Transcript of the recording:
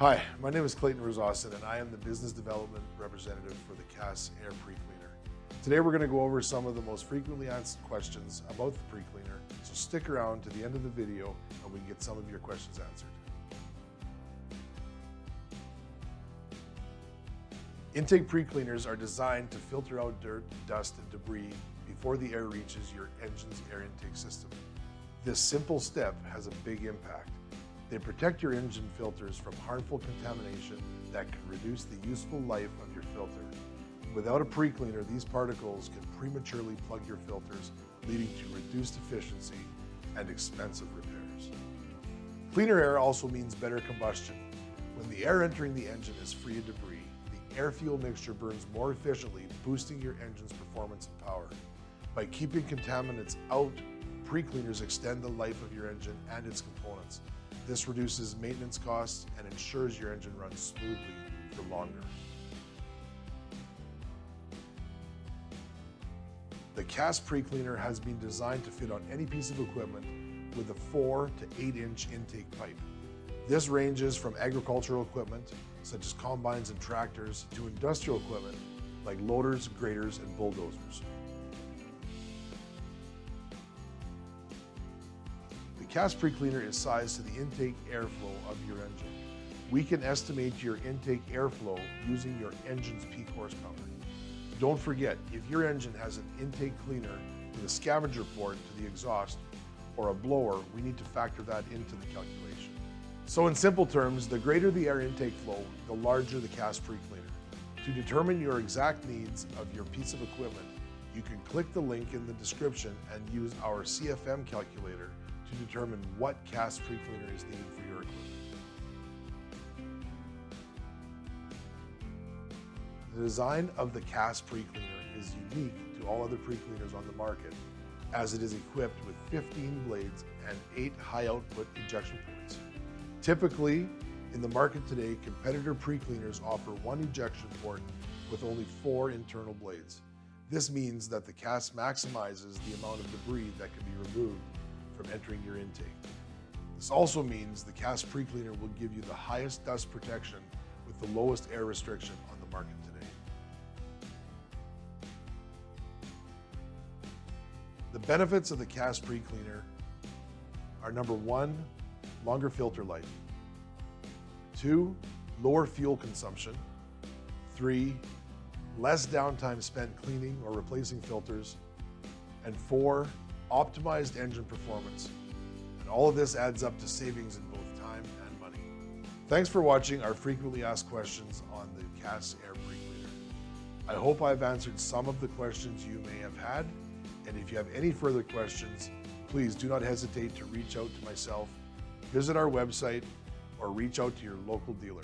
Hi, my name is Clayton Rosawson and I am the Business Development Representative for the KAS Air Pre-Cleaner. Today we're going to go over some of the most frequently asked questions about the pre-cleaner, so stick around to the end of the video and we can get some of your questions answered. Intake pre-cleaners are designed to filter out dirt, dust, and debris before the air reaches your engine's air intake system. This simple step has a big impact. They protect your engine filters from harmful contamination that can reduce the useful life of your filter. Without a pre-cleaner, these particles can prematurely plug your filters, leading to reduced efficiency and expensive repairs. Cleaner air also means better combustion. When the air entering the engine is free of debris, the air-fuel mixture burns more efficiently, boosting your engine's performance and power. By keeping contaminants out, pre-cleaners extend the life of your engine and its components. This reduces maintenance costs and ensures your engine runs smoothly for longer. The KAS Pre-Cleaner has been designed to fit on any piece of equipment with a 4 to 8 inch intake pipe. This ranges from agricultural equipment, such as combines and tractors, to industrial equipment like loaders, graders, and bulldozers. The KAS Pre-Cleaner is sized to the intake airflow of your engine. We can estimate your intake airflow using your engine's peak horsepower. Don't forget, if your engine has an intake cleaner with a scavenger port to the exhaust or a blower, we need to factor that into the calculation. So in simple terms, the greater the air intake flow, the larger the KAS Pre-Cleaner. To determine your exact needs of your piece of equipment, you can click the link in the description and use our CFM calculator to determine what KAS Pre-Cleaner is needed for your equipment. The design of the KAS Pre-Cleaner is unique to all other pre-cleaners on the market, as it is equipped with 15 blades and 8 high-output ejection ports. Typically, in the market today, competitor pre-cleaners offer 1 ejection port with only 4 internal blades. This means that the KAS maximizes the amount of debris that can be removed from entering your intake. This also means the KAS Pre-Cleaner will give you the highest dust protection with the lowest air restriction on the market today. The benefits of the KAS Pre-Cleaner are: number 1, longer filter life; 2, lower fuel consumption; 3, less downtime spent cleaning or replacing filters; and 4, optimized engine performance. And all of this adds up to savings in both time and money. Thanks for watching our frequently asked questions on the KAS Air Pre-Cleaner. I hope I've answered some of the questions you may have had, and if you have any further questions, please do not hesitate to reach out to myself, visit our website, or reach out to your local dealer.